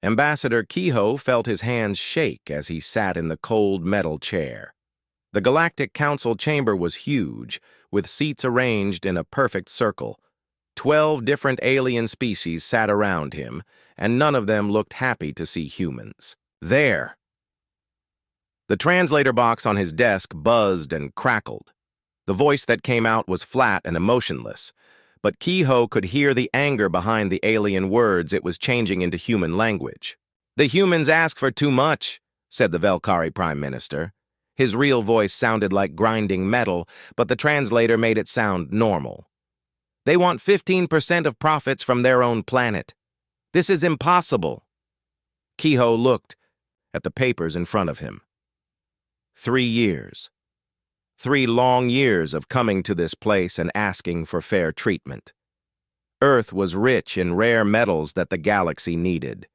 Ambassador Kehoe felt his hands shake as he sat in the cold metal chair. The Galactic Council chamber was huge, with seats arranged in a perfect circle. 12 different alien species sat around him, and none of them looked happy to see humans. There! The translator box on his desk buzzed and crackled. The voice that came out was flat and emotionless, but Kehoe could hear the anger behind the alien words it was changing into human language. "The humans ask for too much," said the Velkari Prime Minister. His real voice sounded like grinding metal, but the translator made it sound normal. "They want 15% of profits from their own planet. This is impossible." Kehoe looked at the papers in front of him. 3 years. 3 long years of coming to this place and asking for fair treatment. Earth was rich in rare metals that the galaxy needed.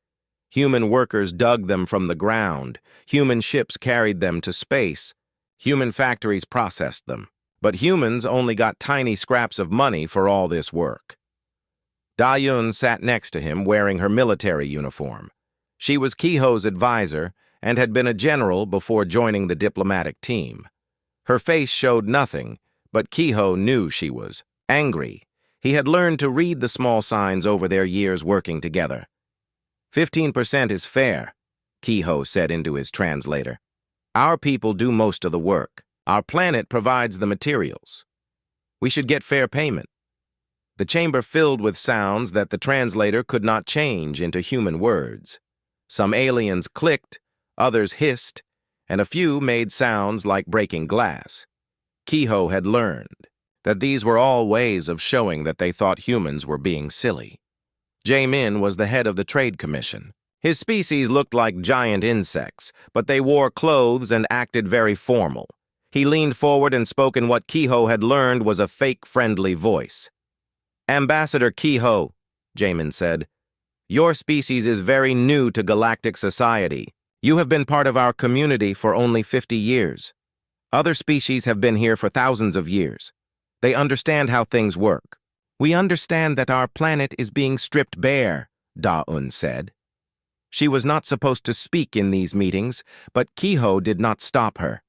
Human workers dug them from the ground. Human ships carried them to space. Human factories processed them. But humans only got tiny scraps of money for all this work. Da-Yun sat next to him wearing her military uniform. She was Kehoe's advisor and had been a general before joining the diplomatic team. Her face showed nothing, but Kehoe knew she was angry. He had learned to read the small signs over their years working together. 15% is fair, Kehoe said into his translator. Our people do most of the work. Our planet provides the materials. We should get fair payment. The chamber filled with sounds that the translator could not change into human words. Some aliens clicked, others hissed, and a few made sounds like breaking glass. Kehoe had learned that these were all ways of showing that they thought humans were being silly. Jae-min was the head of the Trade Commission. His species looked like giant insects, but they wore clothes and acted very formal. He leaned forward and spoke in what Kehoe had learned was a fake-friendly voice. "Ambassador Kehoe," Jae-min said, "your species is very new to galactic society. You have been part of our community for only 50 years. Other species have been here for thousands of years. They understand how things work. We understand that our planet is being stripped bare," Da-Un said. She was not supposed to speak in these meetings, but Kehoe did not stop her.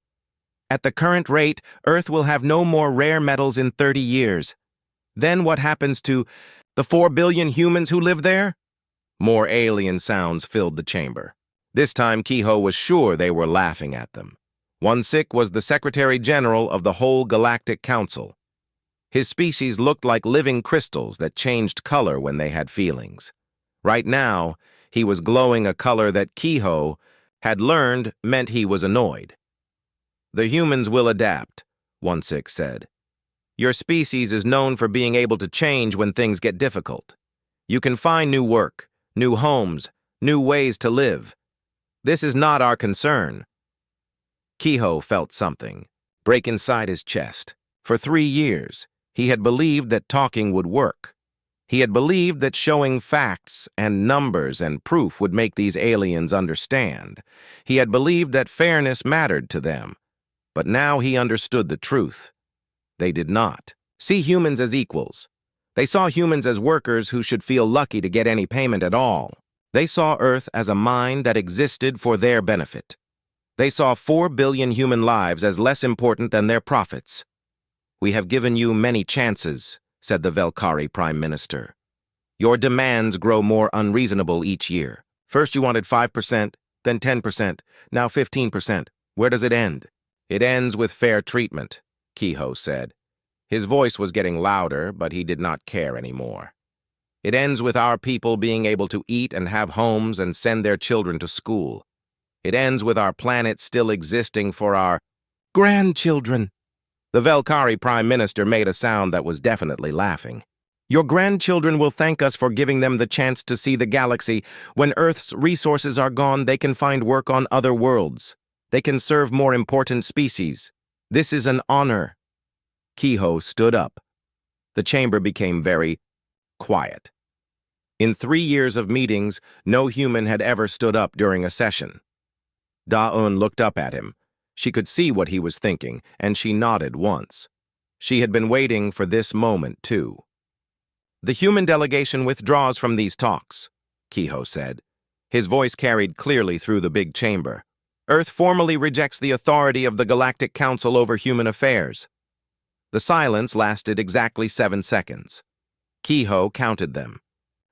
"At the current rate, Earth will have no more rare metals in 30 years. Then what happens to the 4 billion humans who live there?" More alien sounds filled the chamber. This time, Kehoe was sure they were laughing at them. Won-Sik was the Secretary General of the whole Galactic Council. His species looked like living crystals that changed color when they had feelings. Right now, he was glowing a color that Kehoe had learned meant he was annoyed. "The humans will adapt," Won-Sik said. "Your species is known for being able to change when things get difficult. You can find new work, new homes, new ways to live. This is not our concern." Kehoe felt something break inside his chest. For 3 years, he had believed that talking would work. He had believed that showing facts and numbers and proof would make these aliens understand. He had believed that fairness mattered to them. But now he understood the truth. They did not see humans as equals. They saw humans as workers who should feel lucky to get any payment at all. They saw Earth as a mine that existed for their benefit. They saw 4 billion human lives as less important than their profits. "We have given you many chances," said the Velkari Prime Minister. "Your demands grow more unreasonable each year. First you wanted 5%, then 10%, now 15%. Where does it end?" "It ends with fair treatment," Kehoe said. His voice was getting louder, but he did not care anymore. "It ends with our people being able to eat and have homes and send their children to school. It ends with our planet still existing for our grandchildren." The Velkari Prime Minister made a sound that was definitely laughing. "Your grandchildren will thank us for giving them the chance to see the galaxy. When Earth's resources are gone, they can find work on other worlds. They can serve more important species. This is an honor." Kehoe stood up. The chamber became very quiet. In 3 years of meetings, no human had ever stood up during a session. Da-Un looked up at him. She could see what he was thinking, and she nodded once. She had been waiting for this moment, too. "The human delegation withdraws from these talks," Kehoe said. His voice carried clearly through the big chamber. Earth formally rejects the authority of the Galactic Council over human affairs. The silence lasted exactly 7 seconds. Kehoe counted them.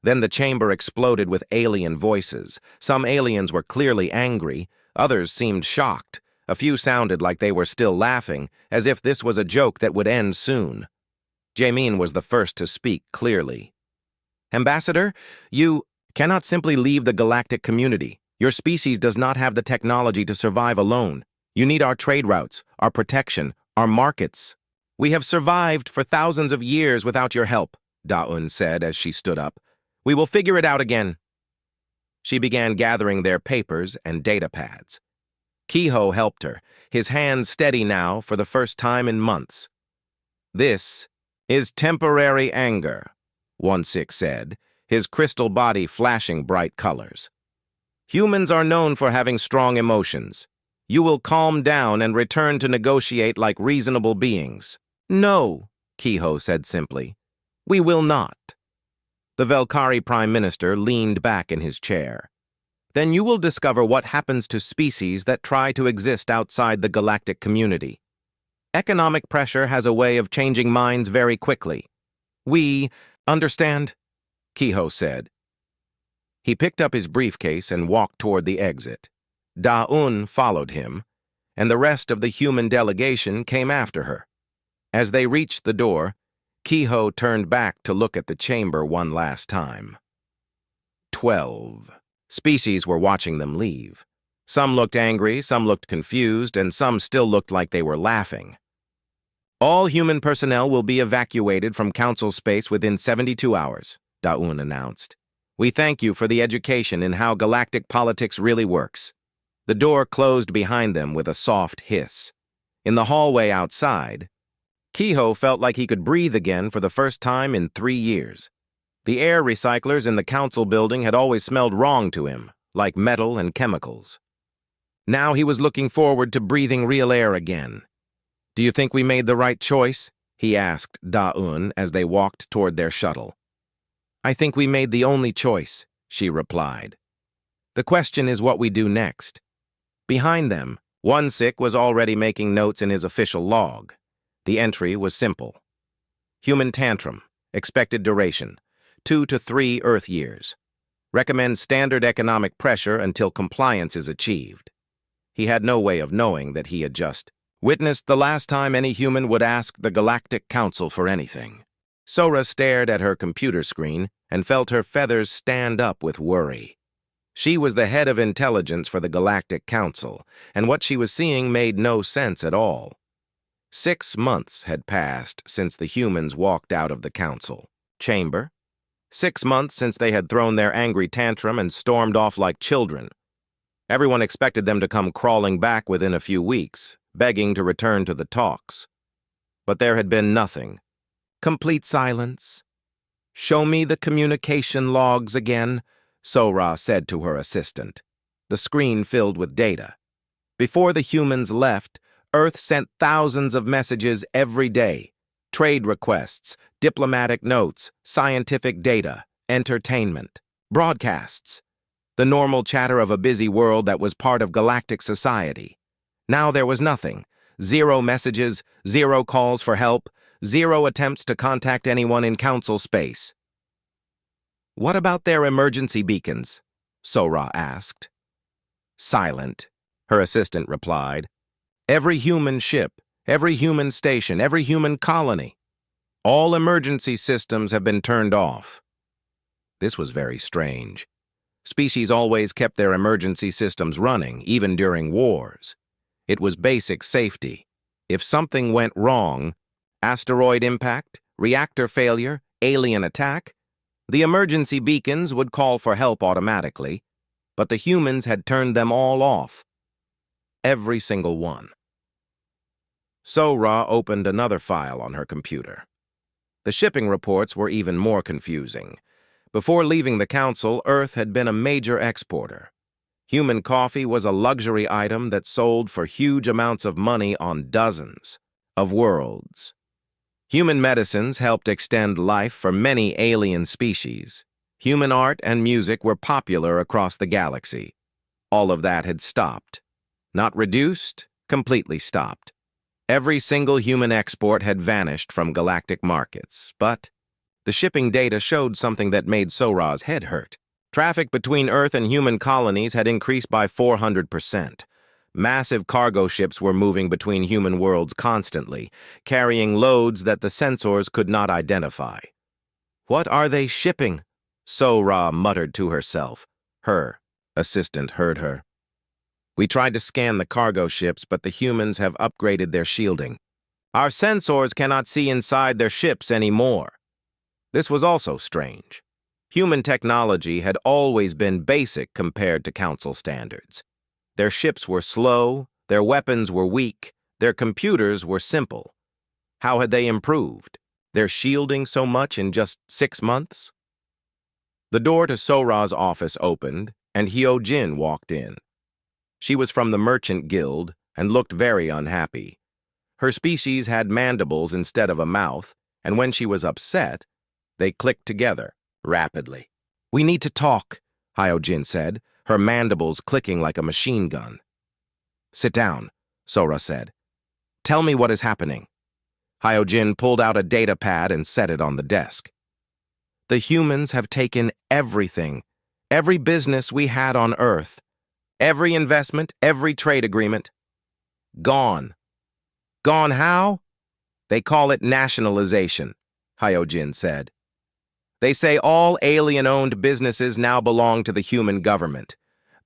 Then the chamber exploded with alien voices. Some aliens were clearly angry, others seemed shocked. A few sounded like they were still laughing, as if this was a joke that would end soon. Jamin was the first to speak clearly. "Ambassador, you cannot simply leave the galactic community. Your species does not have the technology to survive alone. You need our trade routes, our protection, our markets. We have survived for thousands of years without your help," Da-Un said as she stood up. "We will figure it out again." She began gathering their papers and data pads. Kehoe helped her, his hands steady now for the first time in months. "This is temporary anger," 1/6 said, his crystal body flashing bright colors. "Humans are known for having strong emotions. You will calm down and return to negotiate like reasonable beings." "No," Kehoe said simply. "We will not." The Velkari Prime Minister leaned back in his chair. "Then you will discover what happens to species that try to exist outside the galactic community. Economic pressure has a way of changing minds very quickly. We understand," Kehoe said. He picked up his briefcase and walked toward the exit. Da-Un followed him, and the rest of the human delegation came after her. As they reached the door, Kehoe turned back to look at the chamber one last time. 12 species were watching them leave. Some looked angry, some looked confused, and some still looked like they were laughing. "All human personnel will be evacuated from Council space within 72 hours, Da-Un announced. "We thank you for the education in how galactic politics really works." The door closed behind them with a soft hiss. In the hallway outside, Kehoe felt like he could breathe again for the first time in 3 years. The air recyclers in the council building had always smelled wrong to him, like metal and chemicals. Now he was looking forward to breathing real air again. "Do you think we made the right choice?" he asked Da-Un as they walked toward their shuttle. "I think we made the only choice," she replied. "The question is what we do next." Behind them, 1/6 was already making notes in his official log. The entry was simple. Human tantrum, expected duration, 2 to 3 Earth years. Recommend standard economic pressure until compliance is achieved. He had no way of knowing that he had just witnessed the last time any human would ask the Galactic Council for anything. Sora stared at her computer screen and felt her feathers stand up with worry. She was the head of intelligence for the Galactic Council, and what she was seeing made no sense at all. 6 months had passed since the humans walked out of the council chamber. 6 months since they had thrown their angry tantrum and stormed off like children. Everyone expected them to come crawling back within a few weeks, begging to return to the talks. But there had been nothing. Complete silence. "Show me the communication logs again," Sora said to her assistant. The screen filled with data. Before the humans left, Earth sent thousands of messages every day. Trade requests, diplomatic notes, scientific data, entertainment, broadcasts. The normal chatter of a busy world that was part of galactic society. Now there was nothing. 0 messages, 0 calls for help, 0 attempts to contact anyone in council space. "What about their emergency beacons?" Sora asked. "Silent," her assistant replied. "Every human ship, every human station, every human colony. All emergency systems have been turned off." This was very strange. Species always kept their emergency systems running, even during wars. It was basic safety. If something went wrong, asteroid impact, reactor failure, alien attack, the emergency beacons would call for help automatically, but the humans had turned them all off. Every single one. Sora opened another file on her computer. The shipping reports were even more confusing. Before leaving the council, Earth had been a major exporter. Human coffee was a luxury item that sold for huge amounts of money on dozens of worlds. Human medicines helped extend life for many alien species. Human art and music were popular across the galaxy. All of that had stopped. Not reduced, completely stopped. Every single human export had vanished from galactic markets, but the shipping data showed something that made Sora's head hurt. Traffic between Earth and human colonies had increased by 400%. Massive cargo ships were moving between human worlds constantly, carrying loads that the sensors could not identify. "What are they shipping?" Sora muttered to herself. Her assistant heard her. "We tried to scan the cargo ships, but the humans have upgraded their shielding. Our sensors cannot see inside their ships anymore." This was also strange. Human technology had always been basic compared to Council standards. Their ships were slow, their weapons were weak, their computers were simple. How had they improved? Their shielding so much in just 6 months? The door to Sora's office opened, and Hyojin walked in. She was from the Merchant Guild and looked very unhappy. Her species had mandibles instead of a mouth, and when she was upset, they clicked together rapidly. "We need to talk," Hyojin said, her mandibles clicking like a machine gun. "Sit down," Sora said. "Tell me what is happening." Hyojin pulled out a data pad and set it on the desk. "The humans have taken everything, every business we had on Earth, every investment, every trade agreement. Gone." "Gone how?" "They call it nationalization," Hyojin said. "They say all alien-owned businesses now belong to the human government.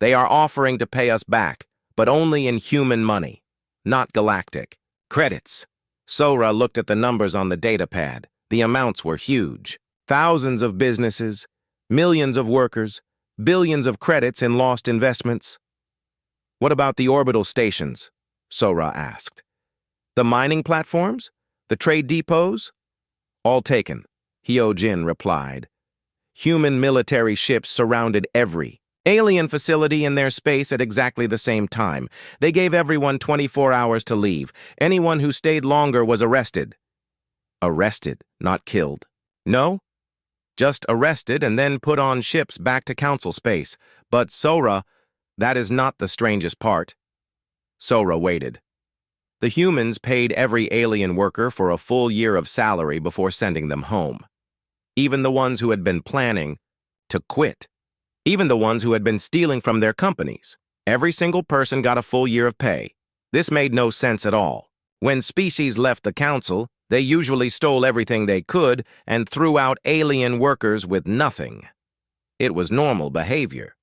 They are offering to pay us back, but only in human money, not galactic. Credits." Sora looked at the numbers on the datapad. The amounts were huge. Thousands of businesses, millions of workers, billions of credits in lost investments. "What about the orbital stations?" Sora asked. "The mining platforms? The trade depots?" "All taken," Hyojin replied. Human military ships surrounded every alien facility in their space at exactly the same time. They gave everyone 24 hours to leave. Anyone who stayed longer was arrested. Arrested, not killed. No? Just arrested and then put on ships back to Council space. But Sora, that is not the strangest part. Sora waited. The humans paid every alien worker for a full year of salary before sending them home. Even the ones who had been planning to quit. Even the ones who had been stealing from their companies. Every single person got a full year of pay. This made no sense at all. When species left the Council, they usually stole everything they could and threw out alien workers with nothing. It was normal behavior.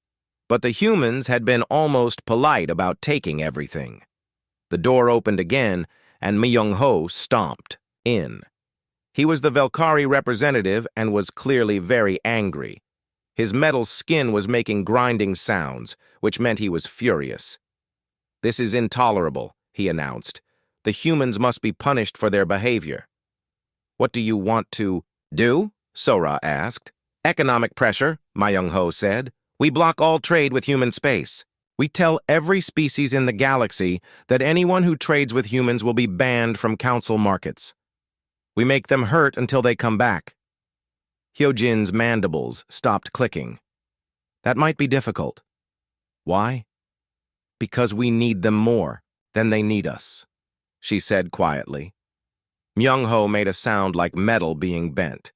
But the humans had been almost polite about taking everything. The door opened again, and Myung-ho stomped in. He was the Velkari representative and was clearly very angry. His metal skin was making grinding sounds, which meant he was furious. "This is intolerable," he announced. "The humans must be punished for their behavior." "What do you want to do?" Sora asked. "Economic pressure," Myung-ho said. "We block all trade with human space. We tell every species in the galaxy that anyone who trades with humans will be banned from Council markets. We make them hurt until they come back." Hyojin's mandibles stopped clicking. "That might be difficult." "Why?" "Because we need them more than they need us," she said quietly. Myung-ho made a sound like metal being bent.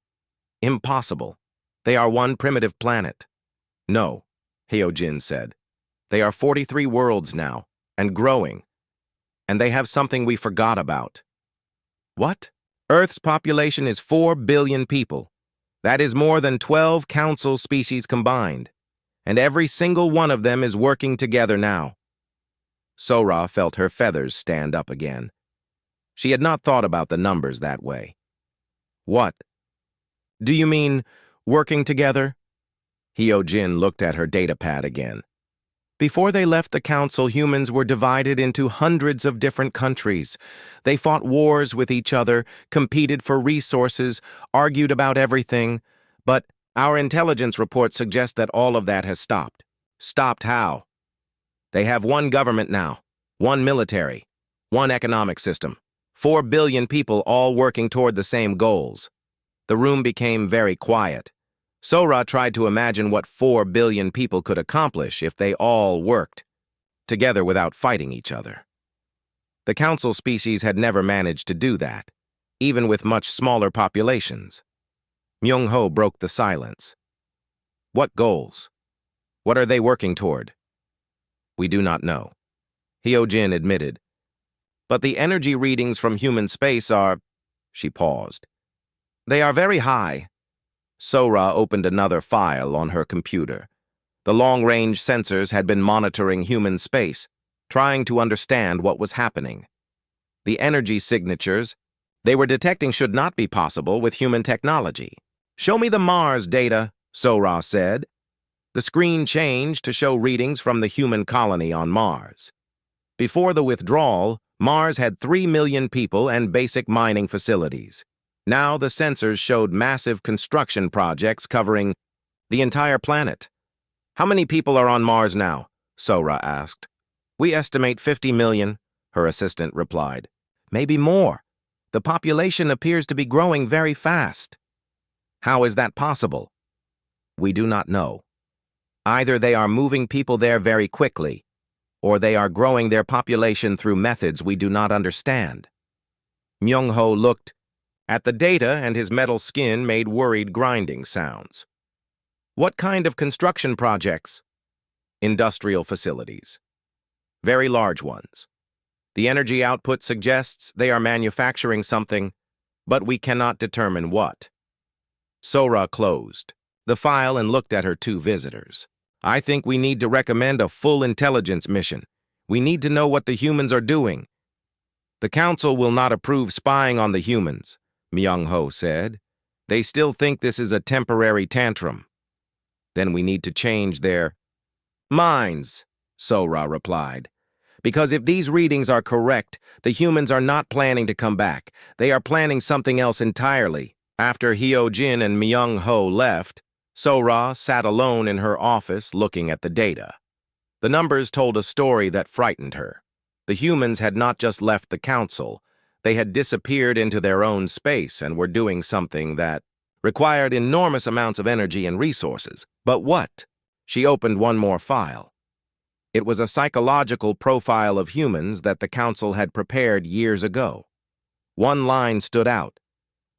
"Impossible. They are one primitive planet." "No," Hyojin said. "They are 43 worlds now, and growing. And they have something we forgot about." "What?" "Earth's population is 4 billion people. That is more than 12 Council species combined. And every single one of them is working together now." Sora felt her feathers stand up again. She had not thought about the numbers that way. "What? Do you mean working together?" Hyojin looked at her datapad again. Before they left the Council, humans were divided into hundreds of different countries. They fought wars with each other, competed for resources, argued about everything. But our intelligence reports suggest that all of that has stopped. Stopped how? They have one government now, one military, one economic system, 4 billion people all working toward the same goals. The room became very quiet. Sora tried to imagine what 4 billion people could accomplish if they all worked together without fighting each other. The council species had never managed to do that, even with much smaller populations. Myung-ho broke the silence. What goals? What are they working toward? We do not know, Hyo-jin admitted. But the energy readings from human space are... She paused. They are very high. Sora opened another file on her computer. The long-range sensors had been monitoring human space, trying to understand what was happening. The energy signatures they were detecting should not be possible with human technology. Show me the Mars data, Sora said. The screen changed to show readings from the human colony on Mars. Before the withdrawal, Mars had 3 million people and basic mining facilities. Now the sensors showed massive construction projects covering the entire planet. How many people are on Mars now? Sora asked. We estimate 50 million, her assistant replied. Maybe more. The population appears to be growing very fast. How is that possible? We do not know. Either they are moving people there very quickly, or they are growing their population through methods we do not understand. Myung-ho looked at the data and his metal skin made worried grinding sounds. What kind of construction projects? Industrial facilities. Very large ones. The energy output suggests they are manufacturing something, but we cannot determine what. Sora closed the file and looked at her two visitors. I think we need to recommend a full intelligence mission. We need to know what the humans are doing. The council will not approve spying on the humans, Myung-ho said. They still think this is a temporary tantrum. Then we need to change their minds, Sora replied. Because if these readings are correct, the humans are not planning to come back. They are planning something else entirely. After Hyo-jin and Myung-ho left, Sora sat alone in her office looking at the data. The numbers told a story that frightened her. The humans had not just left the council. They had disappeared into their own space and were doing something that required enormous amounts of energy and resources. But what? She opened one more file. It was a psychological profile of humans that the council had prepared years ago. One line stood out.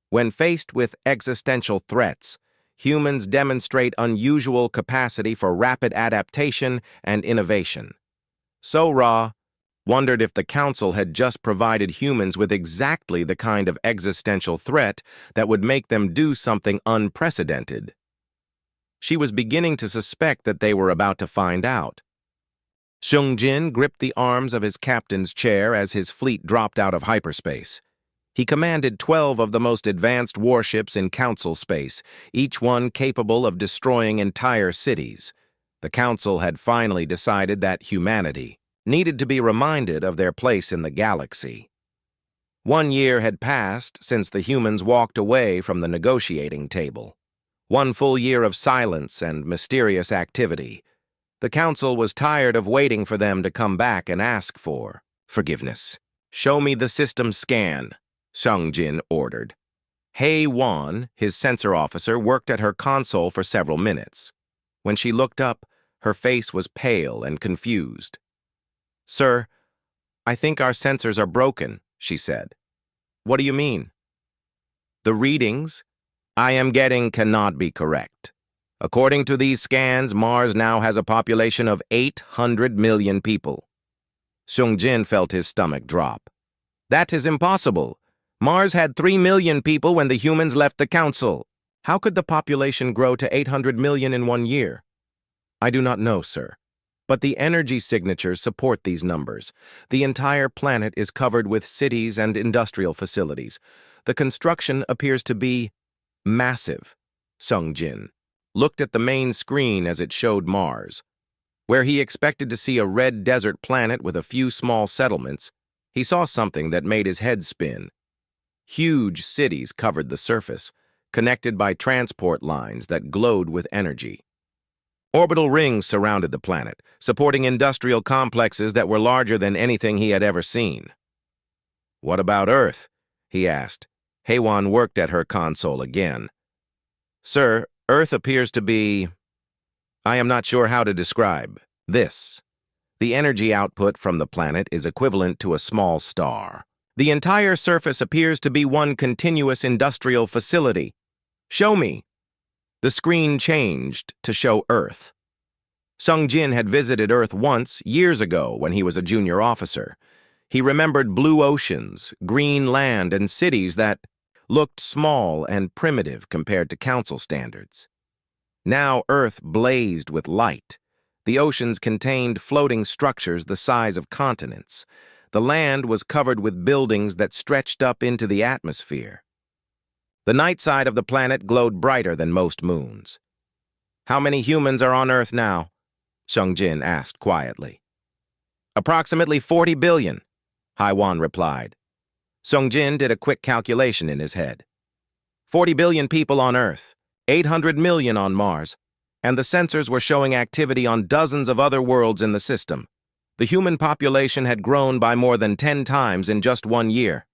When faced with existential threats, humans demonstrate unusual capacity for rapid adaptation and innovation. Sora wondered if the council had just provided humans with exactly the kind of existential threat that would make them do something unprecedented. She was beginning to suspect that they were about to find out. Seung-jin gripped the arms of his captain's chair as his fleet dropped out of hyperspace. He commanded 12 of the most advanced warships in Council space, each one capable of destroying entire cities. The Council had finally decided that humanity needed to be reminded of their place in the galaxy. 1 year had passed since the humans walked away from the negotiating table. 1 full year of silence and mysterious activity. The council was tired of waiting for them to come back and ask for forgiveness. Show me the system scan, Seung-jin ordered. Hae-won, his sensor officer, worked at her console for several minutes. When she looked up, her face was pale and confused. Sir, I think our sensors are broken, she said. What do you mean? The readings I am getting cannot be correct. According to these scans, Mars now has a population of 800 million people. Seung-jin felt his stomach drop. That is impossible. Mars had 3 million people when the humans left the council. How could the population grow to 800 million in 1 year? I do not know, sir. But the energy signatures support these numbers. The entire planet is covered with cities and industrial facilities. The construction appears to be massive. Seung-jin looked at the main screen as it showed Mars. Where he expected to see a red desert planet with a few small settlements, he saw something that made his head spin. Huge cities covered the surface, connected by transport lines that glowed with energy. Orbital rings surrounded the planet, supporting industrial complexes that were larger than anything he had ever seen. What about Earth? He asked. Hae-won worked at her console again. Sir, Earth appears to be... I am not sure how to describe this. The energy output from the planet is equivalent to a small star. The entire surface appears to be one continuous industrial facility. Show me. The screen changed to show Earth. Sung Jin had visited Earth once, years ago, when he was a junior officer. He remembered blue oceans, green land, and cities that looked small and primitive compared to council standards. Now Earth blazed with light. The oceans contained floating structures the size of continents. The land was covered with buildings that stretched up into the atmosphere. The night side of the planet glowed brighter than most moons. "How many humans are on Earth now?" Sung Jin asked quietly. "Approximately 40 billion, Haiwan replied. Sung Jin did a quick calculation in his head. 40 billion people on Earth, 800 million on Mars, and the sensors were showing activity on dozens of other worlds in the system. The human population had grown by more than 10 times in just 1 year.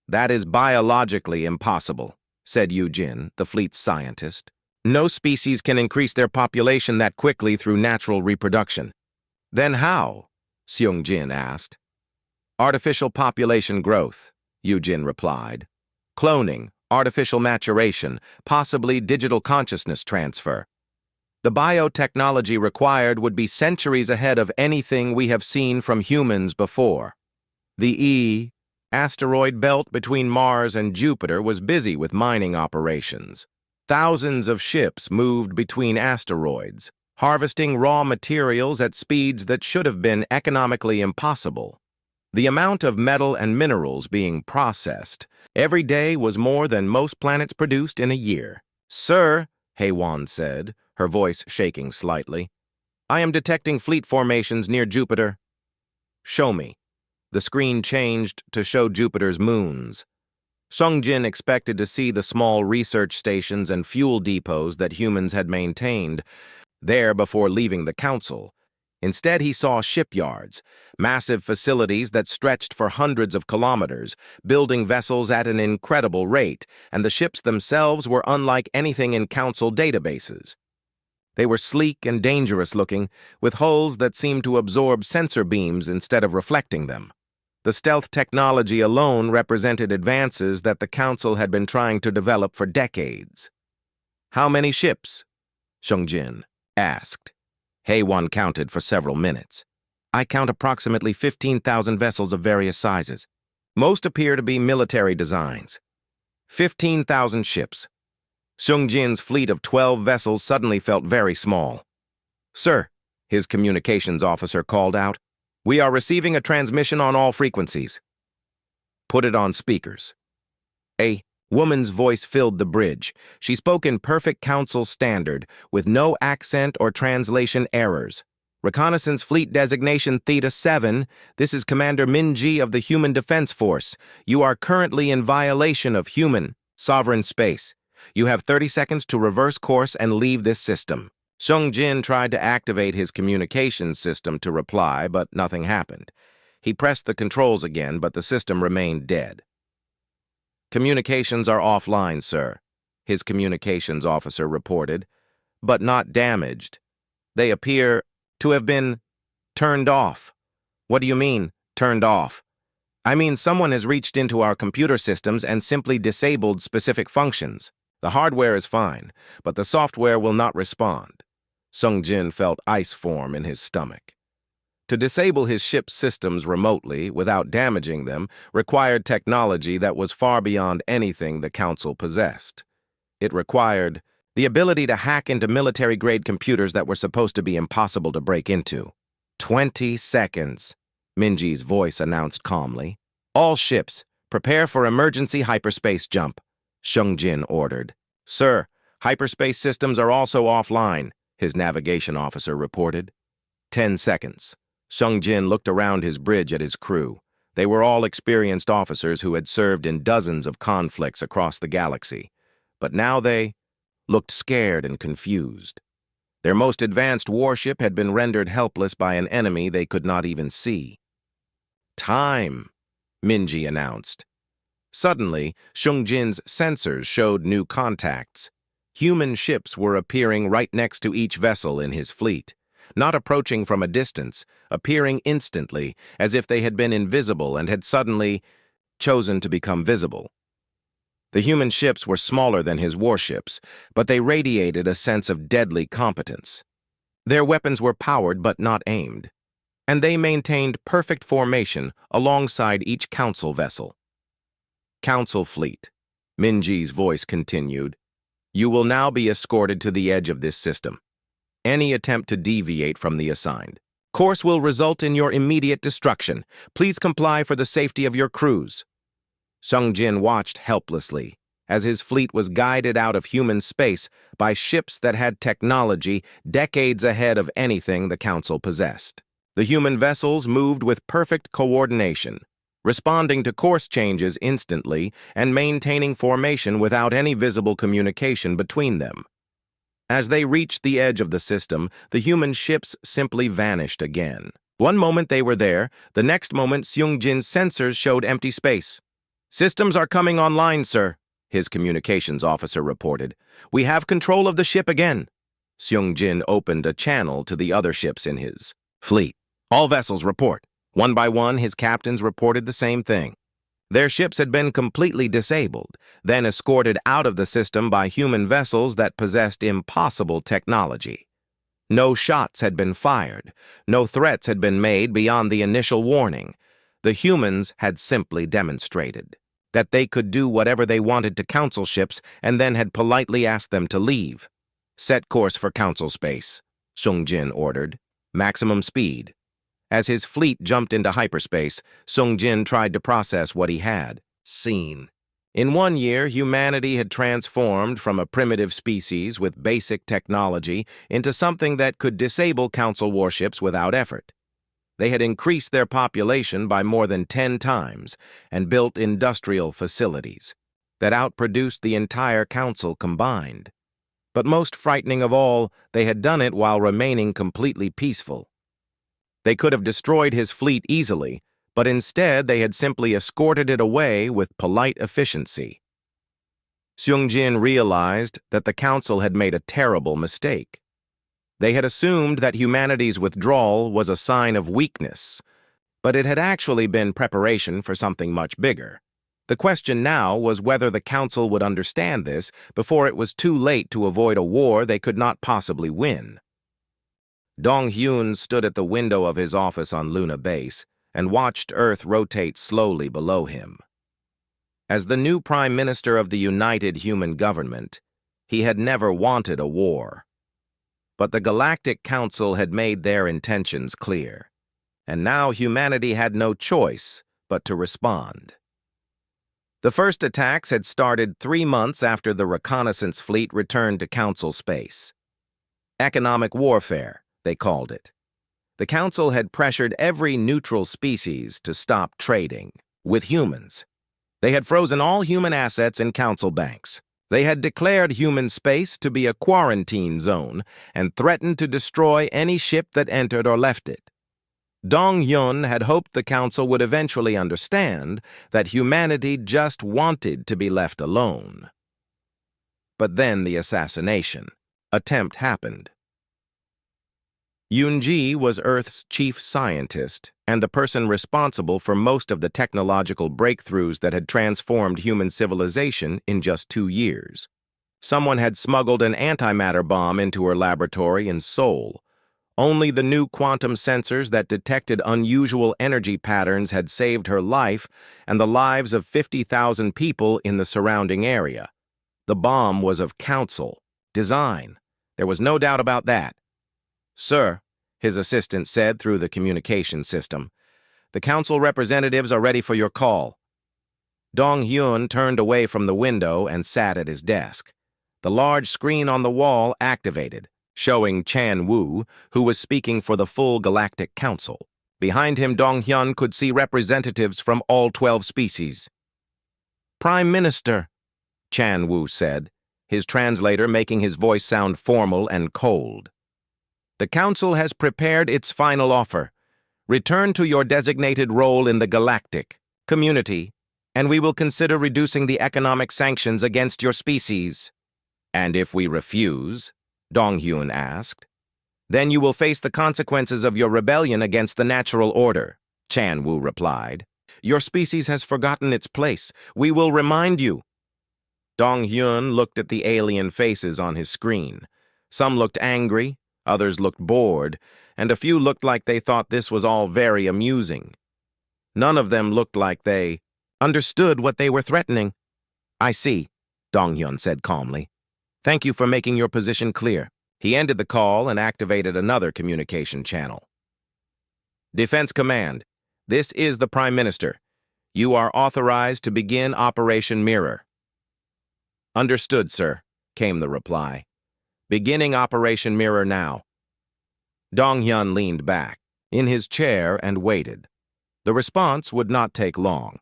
"That is biologically impossible," said Yu Jin, the fleet's scientist. "No species can increase their population that quickly through natural reproduction." "Then how?" Seung Jin asked. "Artificial population growth," Yu Jin replied. "Cloning, artificial maturation, possibly digital consciousness transfer. The biotechnology required would be centuries ahead of anything we have seen from humans before." The asteroid belt between Mars and Jupiter was busy with mining operations. Thousands of ships moved between asteroids, harvesting raw materials at speeds that should have been economically impossible. The amount of metal and minerals being processed every day was more than most planets produced in a year. "Sir," Haiwan said, her voice shaking slightly, "I am detecting fleet formations near Jupiter." "Show me." The screen changed to show Jupiter's moons. Sung Jin expected to see the small research stations and fuel depots that humans had maintained there before leaving the council. Instead, he saw shipyards, massive facilities that stretched for hundreds of kilometers, building vessels at an incredible rate, and the ships themselves were unlike anything in council databases. They were sleek and dangerous-looking, with hulls that seemed to absorb sensor beams instead of reflecting them. The stealth technology alone represented advances that the council had been trying to develop for decades. "How many ships?" Sung Jin asked. Haiwan counted for several minutes. "I count approximately 15,000 vessels of various sizes. Most appear to be military designs. 15,000 ships." Sung Jin's fleet of 12 vessels suddenly felt very small. "Sir," his communications officer called out, "we are receiving a transmission on all frequencies." "Put it on speakers." A woman's voice filled the bridge. She spoke in perfect council standard, with no accent or translation errors. "Reconnaissance Fleet Designation Theta 7, this is Commander Min-ji of the Human Defense Force. You are currently in violation of human sovereign space. You have 30 seconds to reverse course and leave this system." Sung Jin tried to activate his communications system to reply, but nothing happened. He pressed the controls again, but the system remained dead. "Communications are offline, sir," his communications officer reported, "but not damaged. They appear to have been turned off." "What do you mean, turned off?" "I mean someone has reached into our computer systems and simply disabled specific functions. The hardware is fine, but the software will not respond." Sung Jin felt ice form in his stomach. To disable his ship's systems remotely, without damaging them, required technology that was far beyond anything the Council possessed. It required the ability to hack into military-grade computers that were supposed to be impossible to break into. 20 seconds, Minji's voice announced calmly. "All ships, prepare for emergency hyperspace jump," Sung Jin ordered. "Sir, hyperspace systems are also offline," his navigation officer reported. 10 seconds. Sung Jin looked around his bridge at his crew. They were all experienced officers who had served in dozens of conflicts across the galaxy. But now they looked scared and confused. Their most advanced warship had been rendered helpless by an enemy they could not even see. "Time," Minji announced. Suddenly, Sung Jin's sensors showed new contacts. Human ships were appearing right next to each vessel in his fleet, not approaching from a distance, appearing instantly, as if they had been invisible and had suddenly chosen to become visible. The human ships were smaller than his warships, but they radiated a sense of deadly competence. Their weapons were powered but not aimed, and they maintained perfect formation alongside each council vessel. Council fleet, Minji's voice continued. You will now be escorted to the edge of this system. Any attempt to deviate from the assigned course will result in your immediate destruction. Please comply for the safety of your crews. Sung-jin watched helplessly as his fleet was guided out of human space by ships that had technology decades ahead of anything the Council possessed. The human vessels moved with perfect coordination, responding to course changes instantly and maintaining formation without any visible communication between them. As they reached the edge of the system, the human ships simply vanished again. One moment they were there, the next moment Seung-jin's sensors showed empty space. Systems are coming online, sir, his communications officer reported. We have control of the ship again. Seung-jin opened a channel to the other ships in his fleet. All vessels report. One by one, his captains reported the same thing. Their ships had been completely disabled, then escorted out of the system by human vessels that possessed impossible technology. No shots had been fired. No threats had been made beyond the initial warning. The humans had simply demonstrated that they could do whatever they wanted to Council ships and then had politely asked them to leave. Set course for Council space, Sung-jin ordered. Maximum speed. As his fleet jumped into hyperspace, Sung-jin tried to process what he had seen. In 1 year, humanity had transformed from a primitive species with basic technology into something that could disable Council warships without effort. They had increased their population by more than 10 times and built industrial facilities that outproduced the entire Council combined. But most frightening of all, they had done it while remaining completely peaceful. They could have destroyed his fleet easily, but instead they had simply escorted it away with polite efficiency. Seung-jin realized that the Council had made a terrible mistake. They had assumed that humanity's withdrawal was a sign of weakness, but it had actually been preparation for something much bigger. The question now was whether the Council would understand this before it was too late to avoid a war they could not possibly win. Dong-hyun stood at the window of his office on Luna Base and watched Earth rotate slowly below him. As the new Prime Minister of the United Human Government, he had never wanted a war. But the Galactic Council had made their intentions clear, and now humanity had no choice but to respond. The first attacks had started 3 months after the reconnaissance fleet returned to Council space. Economic warfare, they called it. The Council had pressured every neutral species to stop trading with humans. They had frozen all human assets in Council banks. They had declared human space to be a quarantine zone and threatened to destroy any ship that entered or left it. Dong-hyun had hoped the Council would eventually understand that humanity just wanted to be left alone. But then the assassination attempt happened. Yoon-ji was Earth's chief scientist and the person responsible for most of the technological breakthroughs that had transformed human civilization in just 2 years. Someone had smuggled an antimatter bomb into her laboratory in Seoul. Only the new quantum sensors that detected unusual energy patterns had saved her life and the lives of 50,000 people in the surrounding area. The bomb was of Council design. There was no doubt about that. Sir, his assistant said through the communication system, the Council representatives are ready for your call. Dong-hyun turned away from the window and sat at his desk. The large screen on the wall activated, showing Chan-woo, who was speaking for the full Galactic Council. Behind him, Dong-hyun could see representatives from all 12 species. Prime Minister, Chan-woo said, his translator making his voice sound formal and cold. The Council has prepared its final offer. Return to your designated role in the galactic community, and we will consider reducing the economic sanctions against your species. And if we refuse? Donghyun asked. Then you will face the consequences of your rebellion against the natural order, Chan-woo replied. Your species has forgotten its place. We will remind you. Donghyun looked at the alien faces on his screen. Some looked angry, others looked bored, and a few looked like they thought this was all very amusing. None of them looked like they understood what they were threatening. I see, Donghyun said calmly. Thank you for making your position clear. He ended the call and activated another communication channel. Defense Command, this is the Prime Minister. You are authorized to begin Operation Mirror. Understood, sir, came the reply. Beginning Operation Mirror now. Donghyun leaned back in his chair and waited. The response would not take long.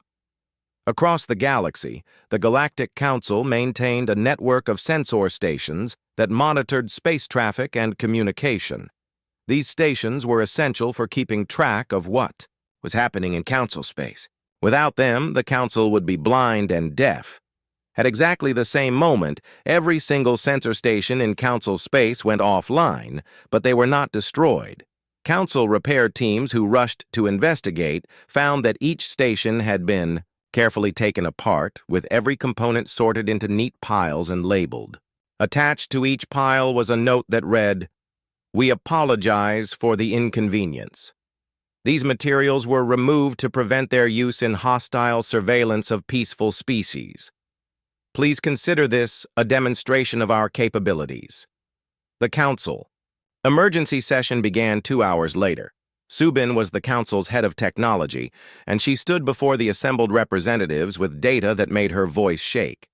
Across the galaxy, the Galactic Council maintained a network of sensor stations that monitored space traffic and communication. These stations were essential for keeping track of what was happening in Council space. Without them, the Council would be blind and deaf. At exactly the same moment, every single sensor station in Council space went offline, but they were not destroyed. Council repair teams who rushed to investigate found that each station had been carefully taken apart, with every component sorted into neat piles and labeled. Attached to each pile was a note that read, "We apologize for the inconvenience." These materials were removed to prevent their use in hostile surveillance of peaceful species. Please consider this a demonstration of our capabilities. The Council. Emergency session began 2 hours later. Subin was the Council's head of technology, and she stood before the assembled representatives with data that made her voice shake.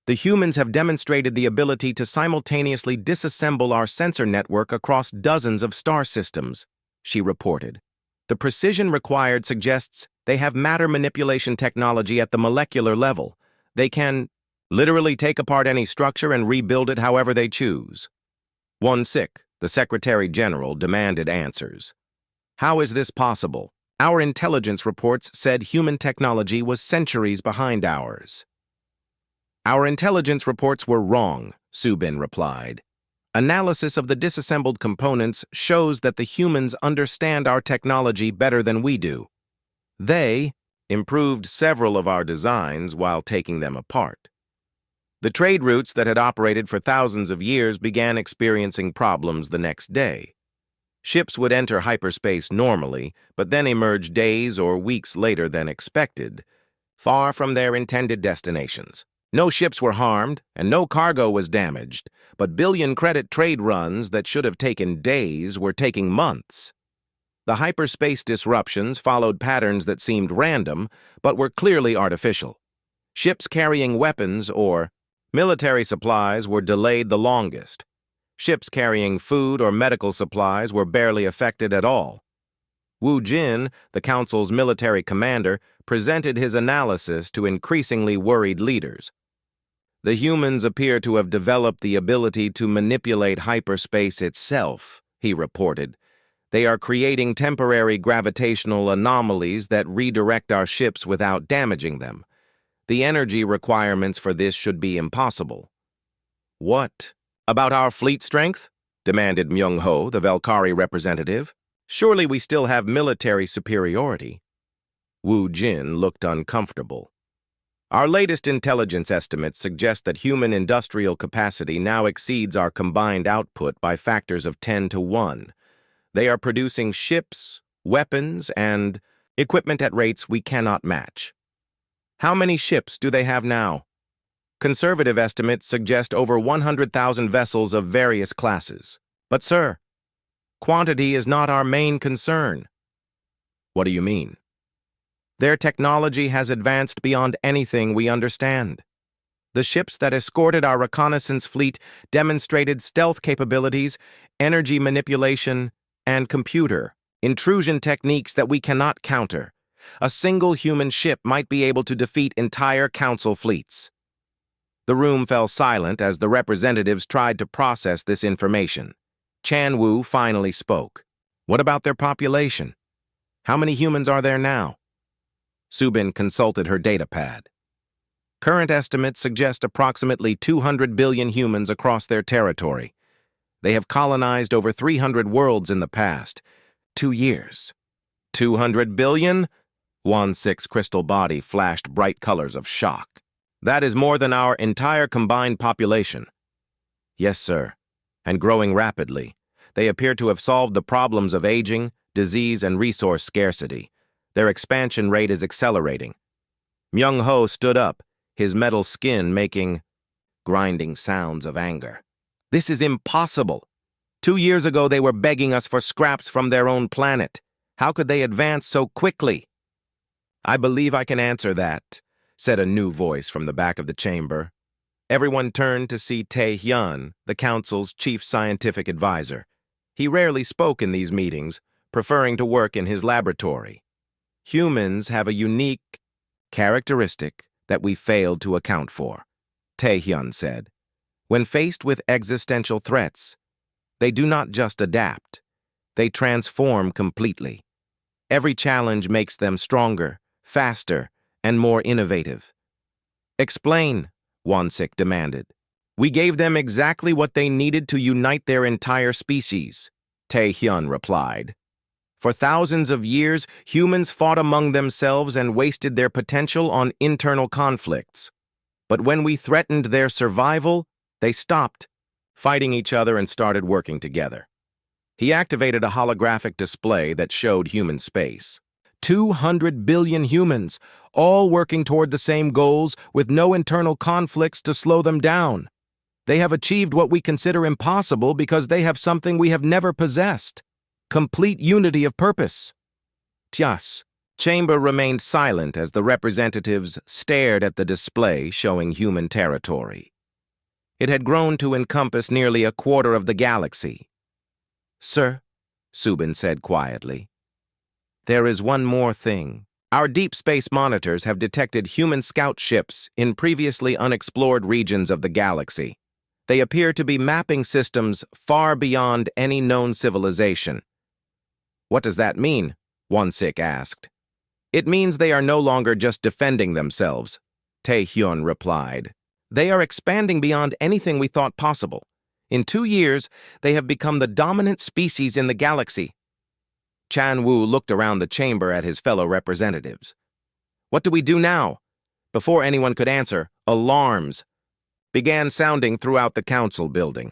The humans have demonstrated the ability to simultaneously disassemble our sensor network across dozens of star systems, she reported. The precision required suggests they have matter manipulation technology at the molecular level. They can literally take apart any structure and rebuild it however they choose. Won-sik, the Secretary General, demanded answers. How is this possible? Our intelligence reports said human technology was centuries behind ours. Our intelligence reports were wrong, Subin replied. Analysis of the disassembled components shows that the humans understand our technology better than we do. They improved several of our designs while taking them apart. The trade routes that had operated for thousands of years began experiencing problems the next day. Ships would enter hyperspace normally, but then emerge days or weeks later than expected, far from their intended destinations. No ships were harmed, and no cargo was damaged, but billion-credit trade runs that should have taken days were taking months. The hyperspace disruptions followed patterns that seemed random, but were clearly artificial. Ships carrying weapons or military supplies were delayed the longest. Ships carrying food or medical supplies were barely affected at all. Wu Jin, the Council's military commander, presented his analysis to increasingly worried leaders. The humans appear to have developed the ability to manipulate hyperspace itself, he reported. They are creating temporary gravitational anomalies that redirect our ships without damaging them. The energy requirements for this should be impossible. What about our fleet strength? Demanded Myung-ho, the Valkyrie representative. Surely we still have military superiority. Wu Jin looked uncomfortable. Our latest intelligence estimates suggest that human industrial capacity now exceeds our combined output by factors of 10 to 1. They are producing ships, weapons, and equipment at rates we cannot match. How many ships do they have now? Conservative estimates suggest over 100,000 vessels of various classes. But, sir, quantity is not our main concern. What do you mean? Their technology has advanced beyond anything we understand. The ships that escorted our reconnaissance fleet demonstrated stealth capabilities, energy manipulation, and computer intrusion techniques that we cannot counter. A single human ship might be able to defeat entire Council fleets. The room fell silent as the representatives tried to process this information. Chan-woo finally spoke. What about their population? How many humans are there now? Subin consulted her datapad. Current estimates suggest approximately 200 billion humans across their territory. They have colonized over 300 worlds in the past 2 years. 200 billion? Wan-Six's crystal body flashed bright colors of shock. That is more than our entire combined population. Yes, sir, and growing rapidly. They appear to have solved the problems of aging, disease, and resource scarcity. Their expansion rate is accelerating. Myung-Ho stood up, his metal skin making grinding sounds of anger. This is impossible. 2 years ago, they were begging us for scraps from their own planet. How could they advance so quickly? I believe I can answer that, said a new voice from the back of the chamber. Everyone turned to see Tae-hyun, the council's chief scientific advisor. He rarely spoke in these meetings, preferring to work in his laboratory. Humans have a unique characteristic that we failed to account for, Tae-hyun said. When faced with existential threats, they do not just adapt, they transform completely. Every challenge makes them stronger, faster, and more innovative. Explain, Wan-Six demanded. We gave them exactly what they needed to unite their entire species, Tae-hyun replied. For thousands of years, humans fought among themselves and wasted their potential on internal conflicts. But when we threatened their survival, they stopped fighting each other and started working together. He activated a holographic display that showed human space. 200 billion humans, all working toward the same goals with no internal conflicts to slow them down. They have achieved what we consider impossible because they have something we have never possessed: complete unity of purpose. Tyas. Chamber remained silent as the representatives stared at the display showing human territory. It had grown to encompass nearly a quarter of the galaxy. Sir, Subin said quietly, there is one more thing. Our deep space monitors have detected human scout ships in previously unexplored regions of the galaxy. They appear to be mapping systems far beyond any known civilization. What does that mean? Wan-Six asked. It means they are no longer just defending themselves, Tae-hyun replied. They are expanding beyond anything we thought possible. In 2 years, they have become the dominant species in the galaxy. Chan-Woo looked around the chamber at his fellow representatives. What do we do now? Before anyone could answer, alarms began sounding throughout the council building.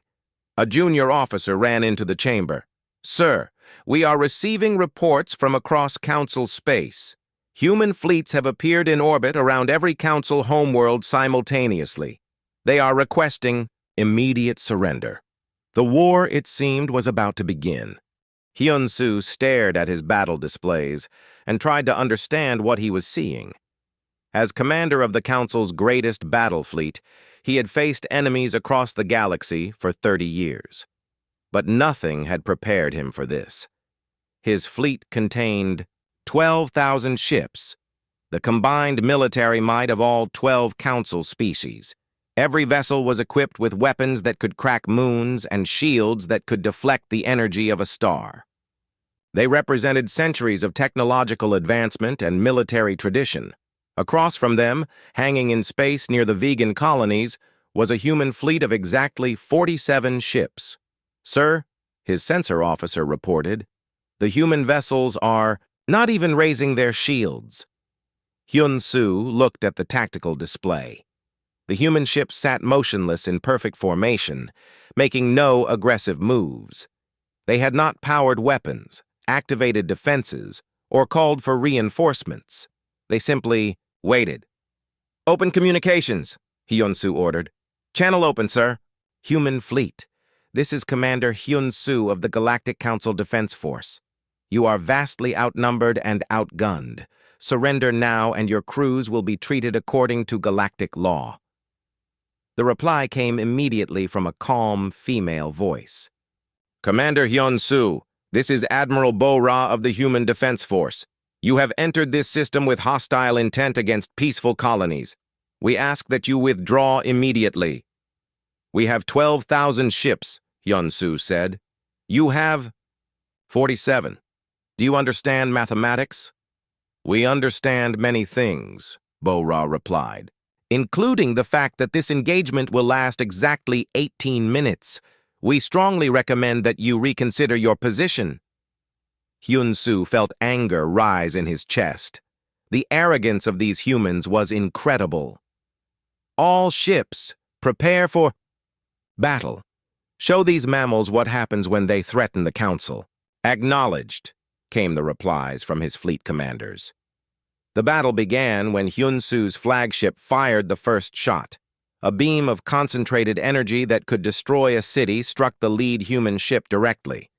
A junior officer ran into the chamber. Sir, we are receiving reports from across council space. Human fleets have appeared in orbit around every council homeworld simultaneously. They are requesting immediate surrender. The war, it seemed, was about to begin. Hyun-Soo stared at his battle displays and tried to understand what he was seeing. As commander of the council's greatest battle fleet, he had faced enemies across the galaxy for 30 years. But nothing had prepared him for this. His fleet contained 12,000 ships, the combined military might of all 12 council species. Every vessel was equipped with weapons that could crack moons and shields that could deflect the energy of a star. They represented centuries of technological advancement and military tradition. Across from them, hanging in space near the vegan colonies, was a human fleet of exactly 47 ships. Sir, his sensor officer reported, the human vessels are not even raising their shields. Hyun-Soo looked at the tactical display. The human ships sat motionless in perfect formation, making no aggressive moves. They had not powered weapons, activated defenses, or called for reinforcements. They simply waited. Open communications, Hyun-Soo ordered. Channel open, sir. Human fleet. This is Commander Hyun-Soo of the Galactic Council Defense Force. You are vastly outnumbered and outgunned. Surrender now and your crews will be treated according to galactic law. The reply came immediately from a calm female voice. Commander Hyun-Soo, this is Admiral Bo-Ra of the Human Defense Force. You have entered this system with hostile intent against peaceful colonies. We ask that you withdraw immediately. We have 12,000 ships, Hyun-Soo said. You have 47. Do you understand mathematics? We understand many things, Bo-Ra replied. including the fact that this engagement will last exactly 18 minutes. We strongly recommend that you reconsider your position." Hyun-soo felt anger rise in his chest. The arrogance of these humans was incredible. "All ships, prepare for battle. Show these mammals what happens when they threaten the council." "Acknowledged," came the replies from his fleet commanders. The battle began when Hyun-soo's flagship fired the first shot. A beam of concentrated energy that could destroy a city struck the lead human ship directly.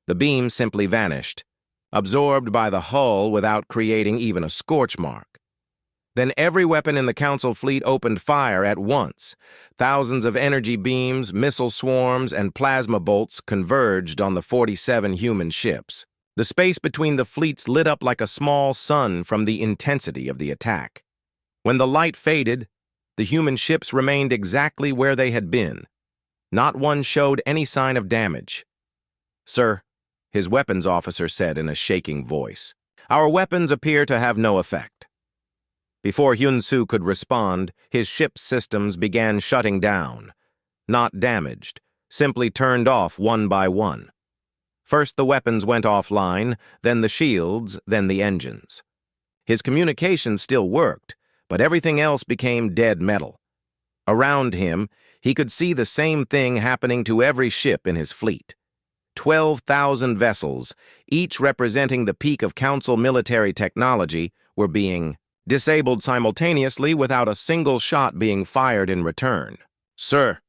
The beam simply vanished, absorbed by the hull without creating even a scorch mark. Then every weapon in the Council fleet opened fire at once. Thousands of energy beams, missile swarms, and plasma bolts converged on the 47 human ships. The space between the fleets lit up like a small sun from the intensity of the attack. When the light faded, the human ships remained exactly where they had been. Not one showed any sign of damage. "Sir," his weapons officer said in a shaking voice, "our weapons appear to have no effect." Before Hyun-soo could respond, his ship's systems began shutting down. Not damaged, simply turned off one by one. First the weapons went offline, then the shields, then the engines. His communications still worked, but everything else became dead metal. Around him, he could see the same thing happening to every ship in his fleet. 12,000 vessels, each representing the peak of Council military technology, were being disabled simultaneously without a single shot being fired in return. "Sir,"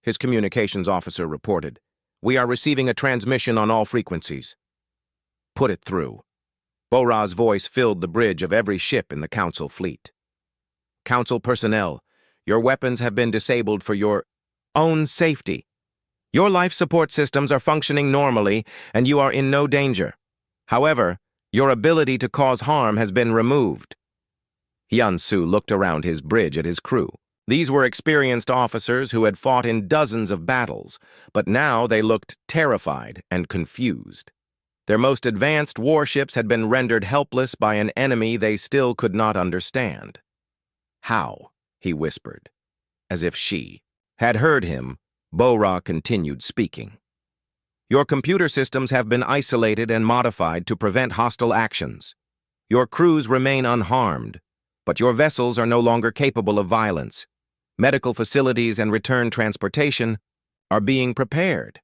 his communications officer reported, "we are receiving a transmission on all frequencies." "Put it through." Bo-Ra's voice filled the bridge of every ship in the Council fleet. "Council personnel, your weapons have been disabled for your own safety. Your life support systems are functioning normally, and you are in no danger. However, your ability to cause harm has been removed." Hyun-soo looked around his bridge at his crew. These were experienced officers who had fought in dozens of battles, but now they looked terrified and confused. Their most advanced warships had been rendered helpless by an enemy they still could not understand. "How?" he whispered. As if she had heard him, Bo-Ra continued speaking. "Your computer systems have been isolated and modified to prevent hostile actions. Your crews remain unharmed, but your vessels are no longer capable of violence. Medical facilities and return transportation are being prepared."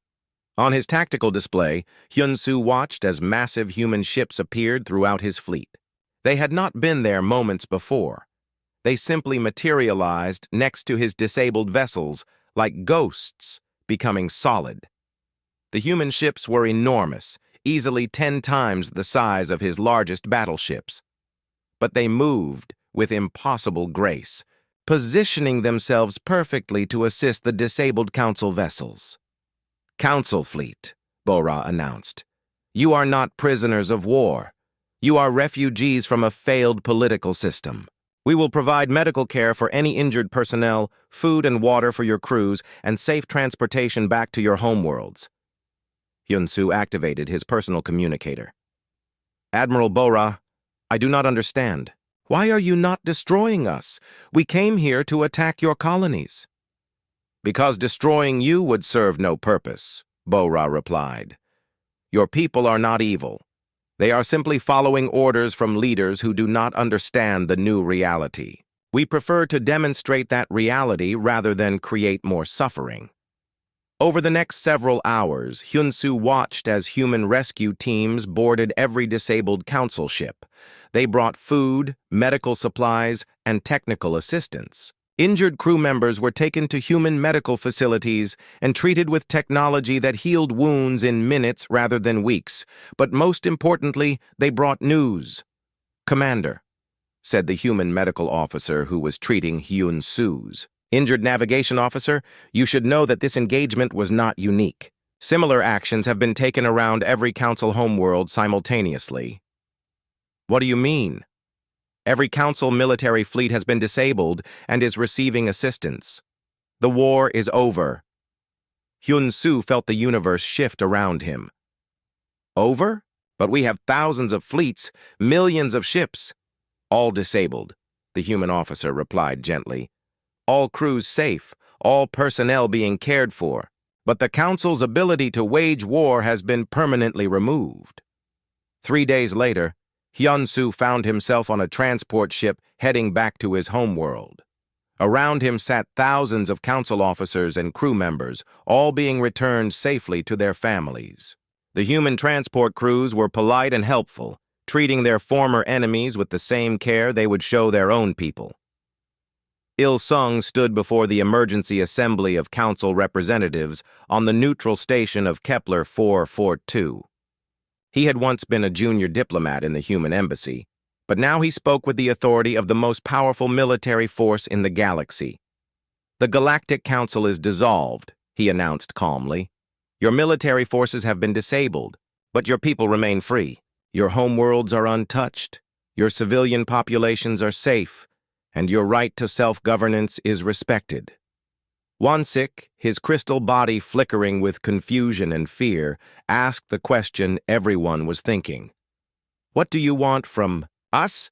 On his tactical display, Hyun-soo watched as massive human ships appeared throughout his fleet. They had not been there moments before. They simply materialized next to his disabled vessels, like ghosts, becoming solid. The human ships were enormous, easily 10 times the size of his largest battleships. But they moved with impossible grace, positioning themselves perfectly to assist the disabled Council vessels. "Council fleet," Bo-Ra announced. "You are not prisoners of war. You are refugees from a failed political system. We will provide medical care for any injured personnel, food and water for your crews, and safe transportation back to your homeworlds." Hyun-soo activated his personal communicator. "Admiral Bo-Ra, I do not understand. Why are you not destroying us? We came here to attack your colonies." "Because destroying you would serve no purpose," Bo-Ra replied. "Your people are not evil. They are simply following orders from leaders who do not understand the new reality. We prefer to demonstrate that reality rather than create more suffering." Over the next several hours, Hyun-soo watched as human rescue teams boarded every disabled Council ship. They brought food, medical supplies, and technical assistance. Injured crew members were taken to human medical facilities and treated with technology that healed wounds in minutes rather than weeks. But most importantly, they brought news. "Commander," said the human medical officer who was treating Hyun-soo's injured navigation officer, "you should know that this engagement was not unique. Similar actions have been taken around every Council homeworld simultaneously." "What do you mean?" "Every Council military fleet has been disabled and is receiving assistance. The war is over." Hyun-soo felt the universe shift around him. "Over? But we have thousands of fleets, millions of ships, all disabled. the human officer replied gently. All crews safe, all personnel being cared for, but the Council's ability to wage war has been permanently removed. 3 days later, Hyun-soo found himself on a transport ship heading back to his homeworld. Around him sat thousands of council officers and crew members, all being returned safely to their families. The human transport crews were polite and helpful, treating their former enemies with the same care they would show their own people. Il-sung stood before the emergency assembly of council representatives on the neutral station of Kepler 442. He had once been a junior diplomat in the human embassy, but now he spoke with the authority of the most powerful military force in the galaxy. The Galactic Council is dissolved, he announced calmly. Your military forces have been disabled, but your people remain free. Your homeworlds are untouched, your civilian populations are safe, and your right to self-governance is respected. Wansik, his crystal body flickering with confusion and fear, asked the question everyone was thinking. What do you want from us?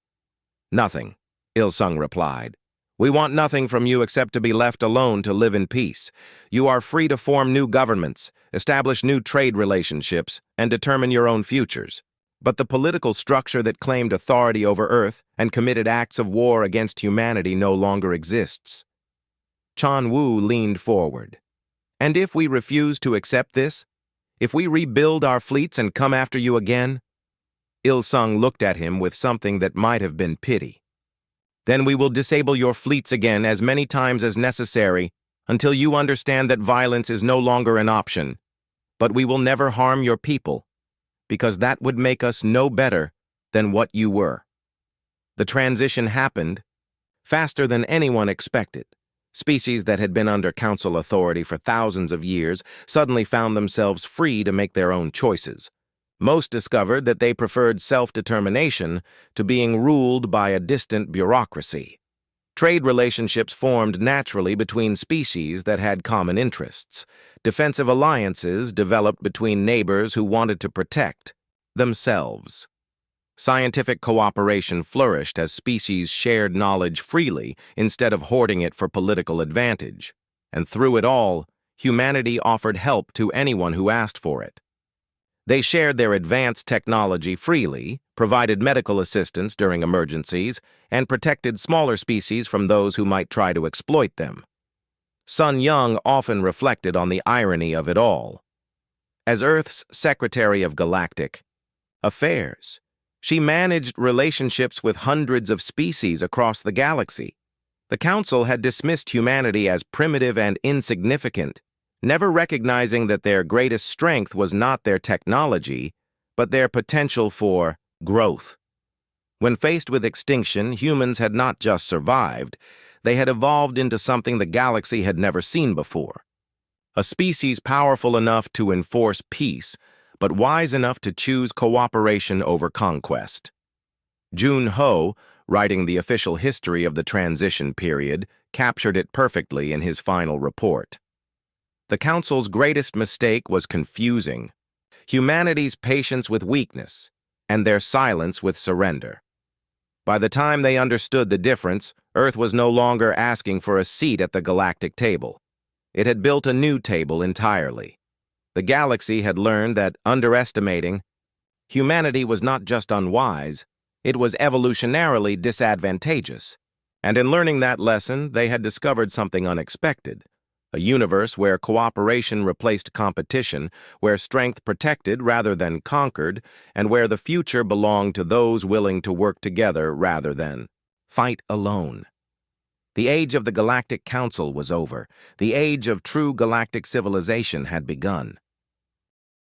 Nothing, Il-sung replied. We want nothing from you except to be left alone to live in peace. You are free to form new governments, establish new trade relationships, and determine your own futures. But the political structure that claimed authority over Earth and committed acts of war against humanity no longer exists. Chan-woo leaned forward. And if we refuse to accept this? If we rebuild our fleets and come after you again? Il-sung looked at him with something that might have been pity. Then we will disable your fleets again as many times as necessary until you understand that violence is no longer an option. But we will never harm your people, because that would make us no better than what you were. The transition happened faster than anyone expected. Species that had been under council authority for thousands of years suddenly found themselves free to make their own choices. Most discovered that they preferred self-determination to being ruled by a distant bureaucracy. Trade relationships formed naturally between species that had common interests. Defensive alliances developed between neighbors who wanted to protect themselves. Scientific cooperation flourished as species shared knowledge freely instead of hoarding it for political advantage. And through it all, humanity offered help to anyone who asked for it. They shared their advanced technology freely, provided medical assistance during emergencies, and protected smaller species from those who might try to exploit them. Sun Young often reflected on the irony of it all. As Earth's Secretary of Galactic Affairs, she managed relationships with hundreds of species across the galaxy. The Council had dismissed humanity as primitive and insignificant, never recognizing that their greatest strength was not their technology, but their potential for growth. When faced with extinction, humans had not just survived, they had evolved into something the galaxy had never seen before. A species powerful enough to enforce peace, but wise enough to choose cooperation over conquest. Jun Ho, writing the official history of the transition period, captured it perfectly in his final report. The Council's greatest mistake was confusing humanity's patience with weakness and their silence with surrender. By the time they understood the difference, Earth was no longer asking for a seat at the galactic table. It had built a new table entirely. The galaxy had learned that underestimating humanity was not just unwise, it was evolutionarily disadvantageous. And in learning that lesson, they had discovered something unexpected. A universe where cooperation replaced competition, where strength protected rather than conquered, and where the future belonged to those willing to work together rather than fight alone. The age of the Galactic Council was over. The age of true galactic civilization had begun.